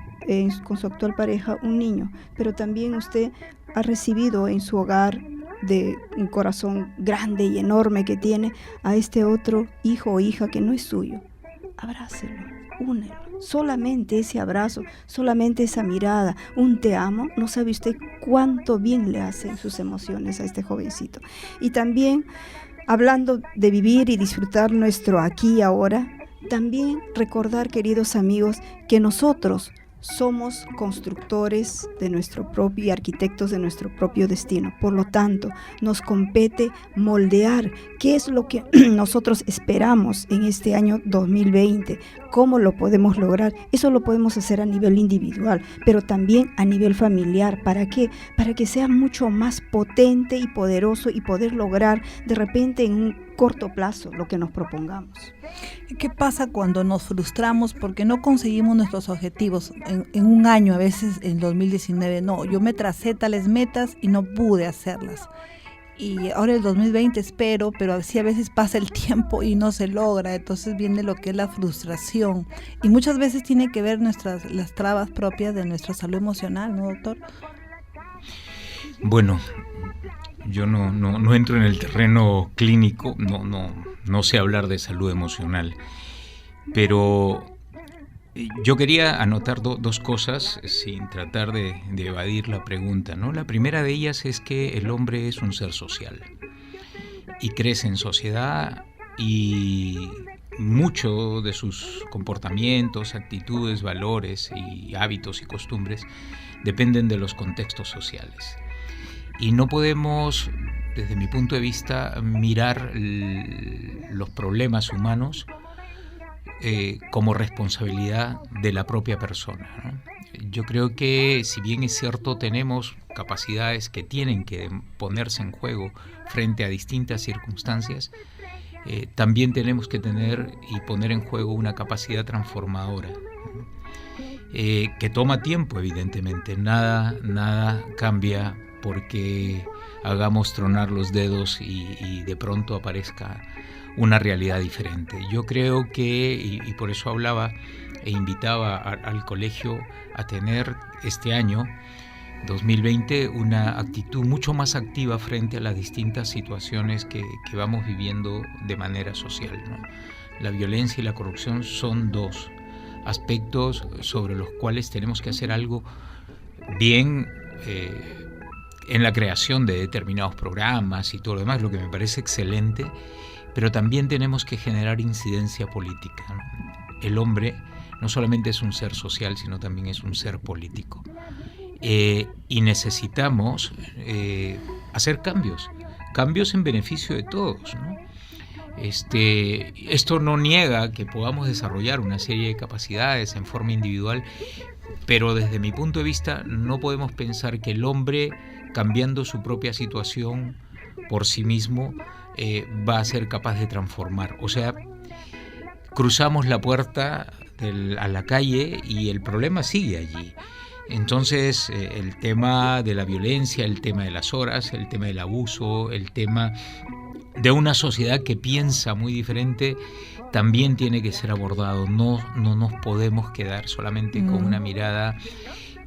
con su actual pareja un niño, pero también usted ha recibido en su hogar, de un corazón grande y enorme que tiene, a este otro hijo o hija que no es suyo. Abrácelo, únelo. Solamente ese abrazo, solamente esa mirada, un te amo, no sabe usted cuánto bien le hacen sus emociones a este jovencito. Y también, hablando de vivir y disfrutar nuestro aquí y ahora, también recordar, queridos amigos, que nosotros somos constructores de nuestro propio y arquitectos de nuestro propio destino. Por lo tanto, nos compete moldear qué es lo que nosotros esperamos en este año 2020, ¿Cómo lo podemos lograr? Eso lo podemos hacer a nivel individual, pero también a nivel familiar. ¿Para qué? Para que sea mucho más potente y poderoso y poder lograr de repente en un corto plazo lo que nos propongamos. ¿Qué pasa cuando nos frustramos porque no conseguimos nuestros objetivos? En un año, a veces en 2019, no, yo me tracé tales metas y no pude hacerlas. Y ahora el 2020 espero, pero así a veces pasa el tiempo y no se logra, entonces viene lo que es la frustración. Y muchas veces tiene que ver las trabas propias de nuestra salud emocional, ¿no, doctor? Bueno, yo no entro en el terreno clínico, no sé hablar de salud emocional, pero yo quería anotar dos cosas sin tratar de evadir la pregunta, ¿no? La primera de ellas es que el hombre es un ser social y crece en sociedad, y mucho de sus comportamientos, actitudes, valores y hábitos y costumbres dependen de los contextos sociales. Y no podemos, desde mi punto de vista, mirar los problemas humanos como responsabilidad de la propia persona, ¿no? Yo creo que, si bien es cierto, tenemos capacidades que tienen que ponerse en juego frente a distintas circunstancias, también tenemos que tener y poner en juego una capacidad transformadora, que toma tiempo, evidentemente. Nada cambia porque hagamos tronar los dedos y de pronto aparezca una realidad diferente. Yo creo que, y por eso hablaba e invitaba al colegio a tener este año 2020 una actitud mucho más activa frente a las distintas situaciones que vamos viviendo de manera social, ¿no? La violencia y la corrupción son dos aspectos sobre los cuales tenemos que hacer algo bien, en la creación de determinados programas y todo lo demás, lo que me parece excelente, pero también tenemos que generar incidencia política, ¿no? El hombre no solamente es un ser social, sino también es un ser político. Y necesitamos hacer cambios en beneficio de todos, ¿no? Esto no niega que podamos desarrollar una serie de capacidades en forma individual, pero desde mi punto de vista no podemos pensar que el hombre, cambiando su propia situación por sí mismo, va a ser capaz de transformar. O sea, cruzamos la puerta a la calle y el problema sigue allí. Entonces, el tema de la violencia, el tema de las horas, el tema del abuso, el tema de una sociedad que piensa muy diferente, también tiene que ser abordado. No nos podemos quedar solamente con una mirada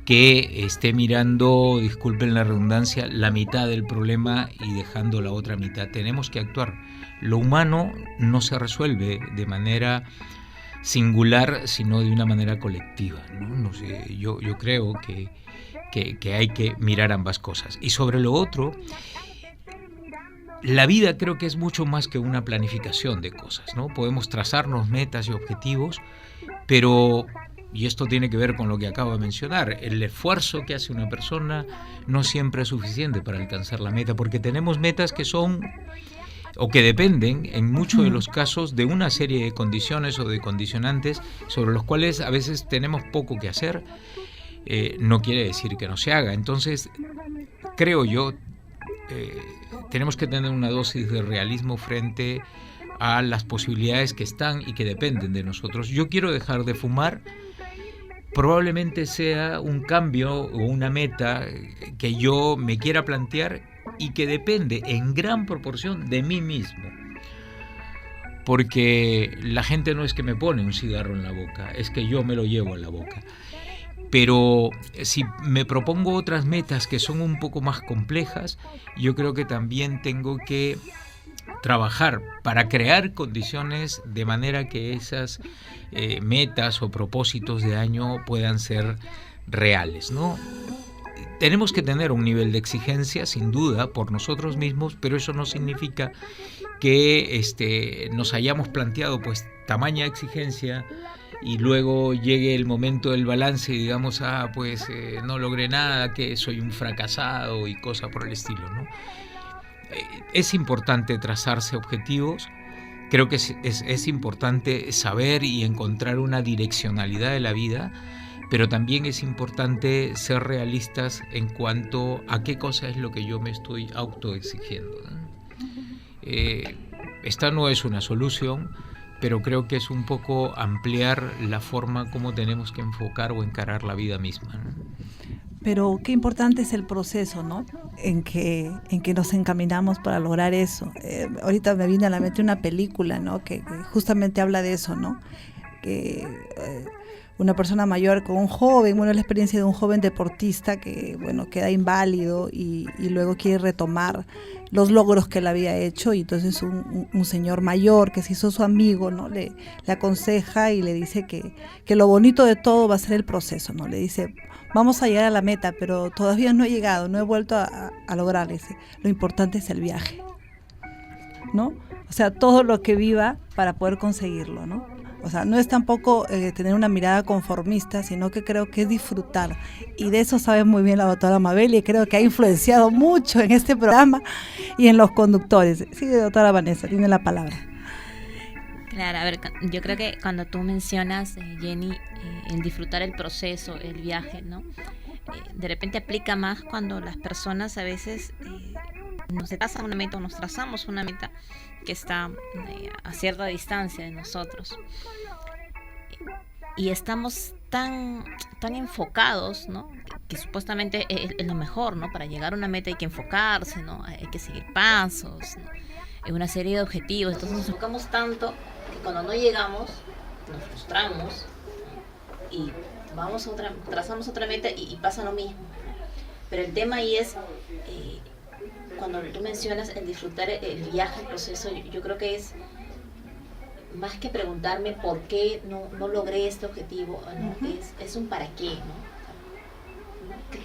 que esté mirando, disculpen la redundancia, la mitad del problema y dejando la otra mitad. Tenemos que actuar. Lo humano no se resuelve de manera singular, sino de una manera colectiva, ¿no? No sé, yo creo que hay que mirar ambas cosas. Y sobre lo otro, la vida creo que es mucho más que una planificación de cosas, ¿no? Podemos trazarnos metas y objetivos, pero, y esto tiene que ver con lo que acabo de mencionar, el esfuerzo que hace una persona no siempre es suficiente para alcanzar la meta, porque tenemos metas que son, o que dependen en muchos de los casos de una serie de condiciones o de condicionantes sobre los cuales a veces tenemos poco que hacer. No quiere decir que no se haga. Entonces, creo yo, tenemos que tener una dosis de realismo frente a las posibilidades que están y que dependen de nosotros. Yo quiero dejar de fumar, probablemente sea un cambio o una meta que yo me quiera plantear y que depende en gran proporción de mí mismo, porque la gente no es que me pone un cigarro en la boca, es que yo me lo llevo a la boca. Pero si me propongo otras metas que son un poco más complejas, yo creo que también tengo que trabajar para crear condiciones de manera que esas metas o propósitos de año puedan ser reales, ¿no? Tenemos que tener un nivel de exigencia, sin duda, por nosotros mismos, pero eso no significa que nos hayamos planteado pues tamaña exigencia y luego llegue el momento del balance y digamos, no logré nada, que soy un fracasado y cosas por el estilo, ¿no? Es importante trazarse objetivos, creo que es importante saber y encontrar una direccionalidad de la vida, pero también es importante ser realistas en cuanto a qué cosa es lo que yo me estoy autoexigiendo, ¿no? Esta no es una solución, pero creo que es un poco ampliar la forma como tenemos que enfocar o encarar la vida misma, ¿no? Pero qué importante es el proceso, ¿no? En que nos encaminamos para lograr eso. Ahorita me viene a la mente una película, ¿no? Que justamente habla de eso, ¿no? Que una persona mayor con un joven, bueno, la experiencia de un joven deportista que, bueno, queda inválido y luego quiere retomar los logros que él había hecho, y entonces un señor mayor que se hizo su amigo, ¿no? Le aconseja y le dice que lo bonito de todo va a ser el proceso, ¿no? Le dice, vamos a llegar a la meta, pero todavía no he llegado, no he vuelto a lograr ese. Lo importante es el viaje, ¿no? O sea, todo lo que viva para poder conseguirlo, ¿no? O sea, no es tampoco tener una mirada conformista, sino que creo que es disfrutar. Y de eso sabe muy bien la doctora Mabel, y creo que ha influenciado mucho en este programa y en los conductores. Sí, doctora Vanessa, tiene la palabra. Claro, a ver, yo creo que cuando tú mencionas, Jenny, el disfrutar el proceso, el viaje, ¿no? De repente aplica más cuando las personas a veces nos trazan una meta o nos trazamos una meta que está a cierta distancia de nosotros. Y estamos tan enfocados, ¿no? Que supuestamente es lo mejor, ¿no? Para llegar a una meta hay que enfocarse, ¿no? Hay que seguir pasos, ¿no? Es una serie de objetivos. Entonces nos enfocamos tanto que cuando no llegamos nos frustramos y trazamos otra meta y pasa lo mismo. Pero el tema ahí es cuando tú mencionas el disfrutar el viaje, el proceso, yo creo que es más que preguntarme por qué no logré este objetivo, ¿no? Es un para qué, ¿no?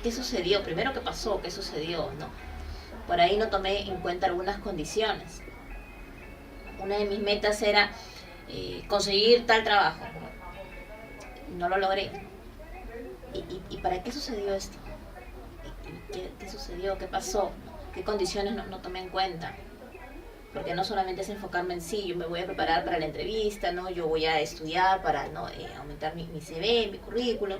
¿Qué sucedió? Primero, ¿qué pasó? ¿Qué sucedió? ¿No? Por ahí no tomé en cuenta algunas condiciones. Una de mis metas era conseguir tal trabajo. No lo logré. ¿Y para qué sucedió esto? ¿Qué sucedió? ¿Qué pasó? ¿Qué condiciones no tomé en cuenta? Porque no solamente es enfocarme en sí, yo me voy a preparar para la entrevista, ¿no? Yo voy a estudiar para aumentar mi CV, mi currículum,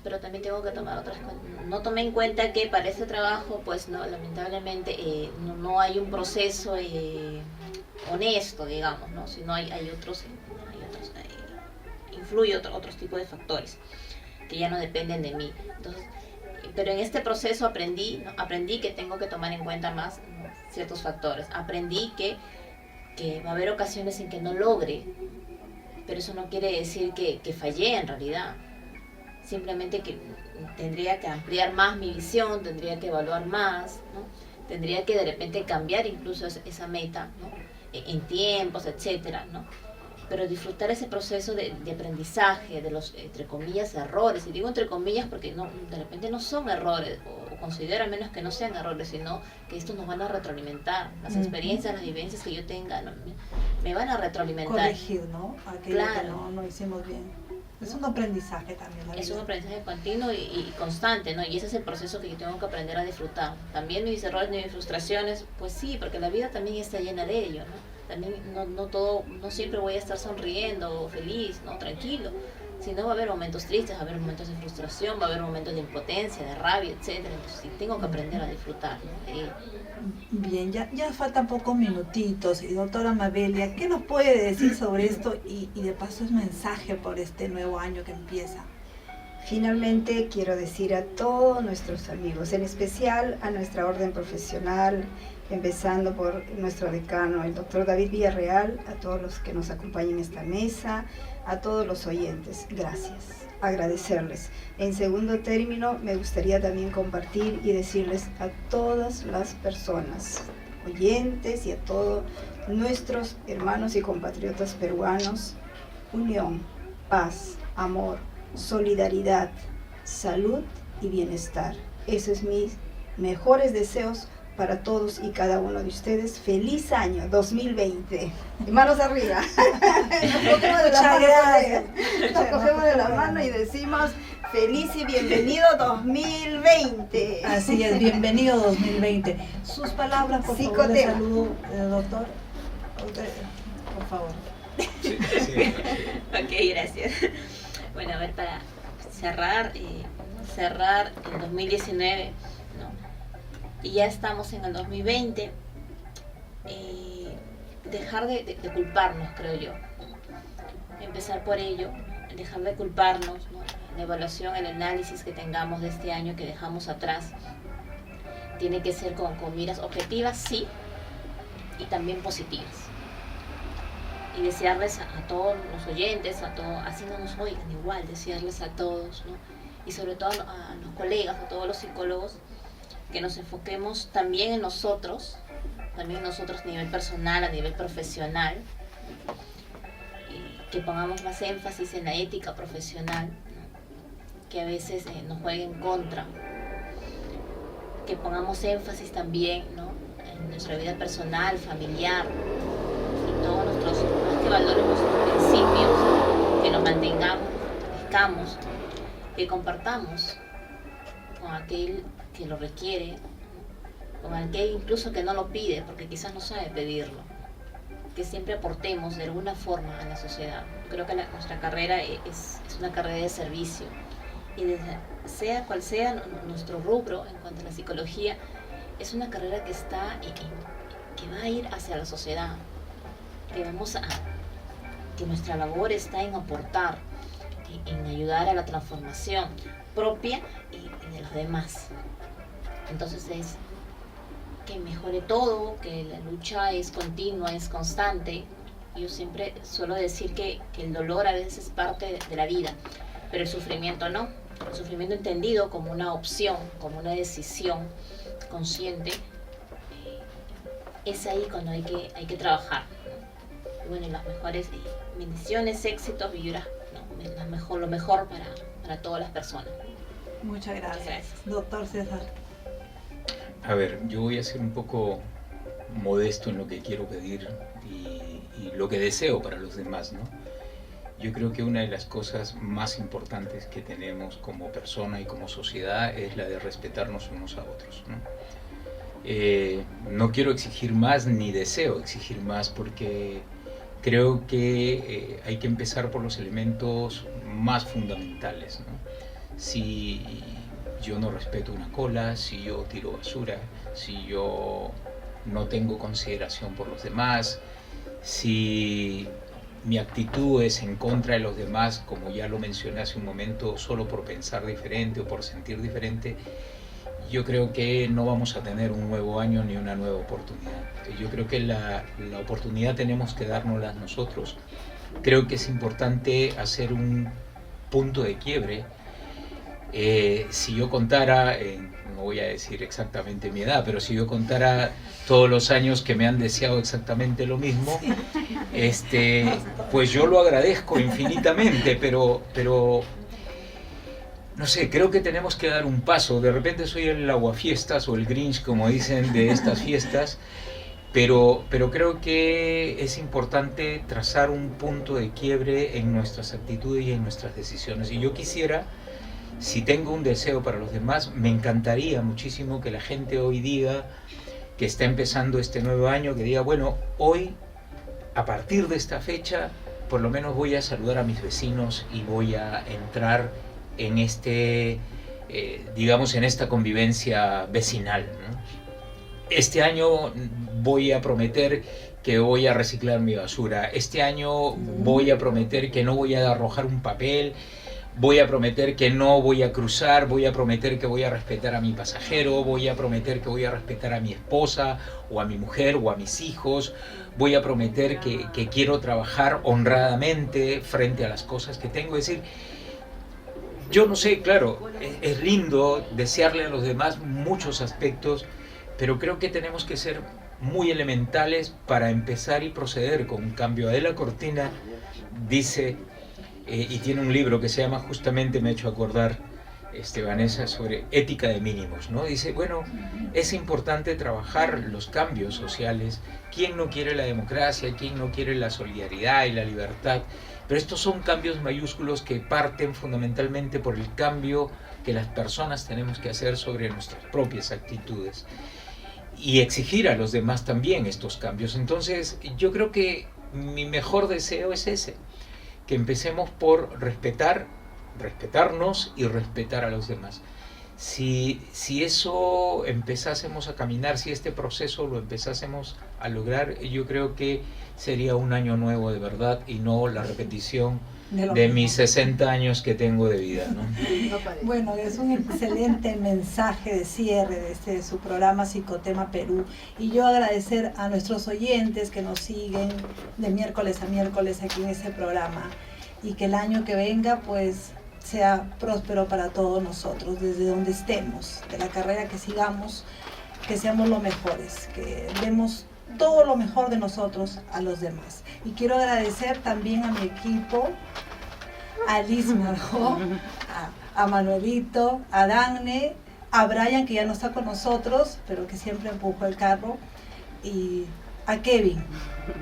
pero también tengo que tomar otras cosas. No tomé en cuenta que para este trabajo, pues no, lamentablemente no hay un proceso honesto, digamos, ¿no? Sino hay otros influye otros tipos de factores que ya no dependen de mí. Entonces, pero en este proceso aprendí que tengo que tomar en cuenta más, ¿no? Ciertos factores. Aprendí que va a haber ocasiones en que no logre, pero eso no quiere decir que fallé en realidad. Simplemente que tendría que ampliar más mi visión, tendría que evaluar más, ¿no? Tendría que de repente cambiar incluso esa meta, ¿no? En tiempos, etcétera, ¿no? Pero disfrutar ese proceso de aprendizaje, de los, entre comillas, errores. Y digo entre comillas porque de repente no son errores, o considero al menos que no sean errores, sino que estos nos van a retroalimentar. Las experiencias, las vivencias que yo tenga, me van a retroalimentar. Corregir, ¿no? Aquello claro. que no hicimos bien. Es un aprendizaje también. Es un aprendizaje continuo y constante, ¿no? Y ese es el proceso que yo tengo que aprender a disfrutar. También mis errores, mis frustraciones, pues sí, porque la vida también está llena de ello, ¿no? También no siempre voy a estar sonriendo o feliz, ¿no? Tranquilo. Sino va a haber momentos tristes, va a haber momentos de frustración, va a haber momentos de impotencia, de rabia, etcétera. Entonces sí, tengo que aprender a disfrutar, ¿no? Bien, ya faltan pocos minutitos. Y doctora Mabelia, ¿qué nos puede decir sobre esto? Y de paso es mensaje por este nuevo año que empieza. Finalmente quiero decir a todos nuestros amigos, en especial a nuestra orden profesional, empezando por nuestro decano, el doctor David Villarreal, a todos los que nos acompañan en esta mesa, a todos los oyentes, gracias, agradecerles. En segundo término, me gustaría también compartir y decirles a todas las personas, oyentes y a todos nuestros hermanos y compatriotas peruanos, unión, paz, amor, solidaridad, salud y bienestar. Esos son mis mejores deseos para todos y cada uno de ustedes. ¡Feliz año 2020! Manos arriba. Nos cogemos de la mano y decimos feliz y bienvenido 2020. Así es, bienvenido 2020. Sus palabras, por favor, de salud, doctor. por favor. Sí, sí. Ok, gracias. Bueno, a ver, para cerrar el 2019, ¿no? Y ya estamos en el 2020, dejar de culparnos, creo yo. Empezar por ello, dejar de culparnos, ¿no? La evaluación, el análisis que tengamos de este año que dejamos atrás, tiene que ser con miras objetivas, sí, y también positivas. Y desearles a todos los oyentes, así no nos oigan igual, desearles a todos, ¿no? Y sobre todo a los colegas, a todos los psicólogos, que nos enfoquemos también en nosotros a nivel personal, a nivel profesional, y que pongamos más énfasis en la ética profesional, ¿no? Que a veces nos juegue en contra, que pongamos énfasis también, ¿no? En nuestra vida personal, familiar, y todos nuestros, más que valores, nuestros principios, que nos mantengamos, fortalezcamos, que compartamos con aquel que lo requiere, con aquel incluso que no lo pide, porque quizás no sabe pedirlo, que siempre aportemos de alguna forma a la sociedad. Creo que nuestra carrera es una carrera de servicio, y sea cual sea nuestro rubro en cuanto a la psicología, es una carrera que está que va a ir hacia la sociedad, que nuestra labor está en aportar, en ayudar a la transformación propia y de los demás. Entonces es que mejore todo, que la lucha es continua, es constante. Yo siempre suelo decir que el dolor a veces es parte de la vida, pero el sufrimiento no. El sufrimiento entendido como una opción, como una decisión consciente, es ahí cuando hay que trabajar, ¿no? Y bueno, y las mejores bendiciones, éxitos, vibras, ¿no? Lo mejor para todas las personas. Muchas gracias. Doctor César. A ver, yo voy a ser un poco modesto en lo que quiero pedir y lo que deseo para los demás, ¿no? Yo creo que una de las cosas más importantes que tenemos como persona y como sociedad es la de respetarnos unos a otros, ¿no? No quiero exigir más ni deseo exigir más, porque creo que hay que empezar por los elementos más fundamentales, ¿no? Si yo no respeto una cola, si yo tiro basura, si yo no tengo consideración por los demás, si mi actitud es en contra de los demás, como ya lo mencioné hace un momento, solo por pensar diferente o por sentir diferente, yo creo que no vamos a tener un nuevo año ni una nueva oportunidad. Yo creo que la oportunidad tenemos que dárnosla nosotros. Creo que es importante hacer un punto de quiebre. Si yo contara, no voy a decir exactamente mi edad, pero si yo contara todos los años que me han deseado exactamente lo mismo, pues yo lo agradezco infinitamente, pero no sé, creo que tenemos que dar un paso. De repente soy el aguafiestas o el Grinch, como dicen, de estas fiestas, pero creo que es importante trazar un punto de quiebre en nuestras actitudes y en nuestras decisiones. Y yo quisiera, si tengo un deseo para los demás, me encantaría muchísimo que la gente hoy diga que está empezando este nuevo año, que diga, bueno, hoy, a partir de esta fecha, por lo menos voy a saludar a mis vecinos y voy a entrar en digamos, en esta convivencia vecinal, ¿no? Este año voy a prometer que voy a reciclar mi basura. Este año voy a prometer que no voy a arrojar un papel. Voy a prometer que no voy a cruzar, voy a prometer que voy a respetar a mi pasajero, voy a prometer que voy a respetar a mi esposa o a mi mujer o a mis hijos, voy a prometer que quiero trabajar honradamente frente a las cosas que tengo. Es decir, yo no sé, claro, es lindo desearle a los demás muchos aspectos, pero creo que tenemos que ser muy elementales para empezar y proceder con un cambio. Adela Cortina dice, y tiene un libro que se llama, justamente me ha hecho acordar, Vanessa, sobre ética de mínimos, ¿no? Dice, bueno, es importante trabajar los cambios sociales. ¿Quién no quiere la democracia? ¿Quién no quiere la solidaridad y la libertad? Pero estos son cambios mayúsculos que parten fundamentalmente por el cambio que las personas tenemos que hacer sobre nuestras propias actitudes y exigir a los demás también estos cambios. Entonces, yo creo que mi mejor deseo es ese, que empecemos por respetarnos y respetar a los demás. Si eso empezásemos a caminar, si este proceso lo empezásemos a lograr, yo creo que sería un año nuevo de verdad y no la repetición de mis 60 años que tengo de vida, ¿no? Bueno, es un excelente mensaje de cierre de su programa Psicotema Perú. Y yo agradecer a nuestros oyentes que nos siguen de miércoles a miércoles aquí en este programa. Y que el año que venga, pues, sea próspero para todos nosotros, desde donde estemos, de la carrera que sigamos, que seamos los mejores, que demos todo lo mejor de nosotros a los demás. Y quiero agradecer también a mi equipo, a Liz Marjó, a Manuelito, a Dagne, a Brian, que ya no está con nosotros, pero que siempre empujó el carro, y a Kevin,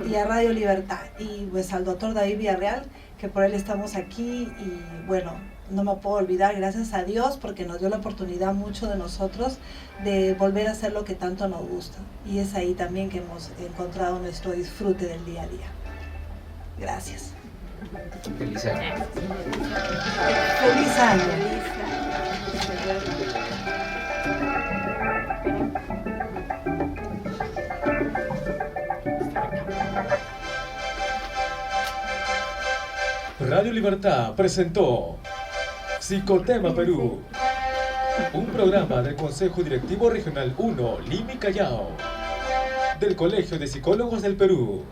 y a Radio Libertad, y pues al doctor David Villarreal, que por él estamos aquí. Y bueno, no me puedo olvidar, gracias a Dios, porque nos dio la oportunidad mucho de nosotros de volver a hacer lo que tanto nos gusta. Y es ahí también que hemos encontrado nuestro disfrute del día a día. Gracias. Feliz año. Feliz año. Radio Libertad presentó Psicotema Perú, un programa del Consejo Directivo Regional 1 Lima y Callao, del Colegio de Psicólogos del Perú.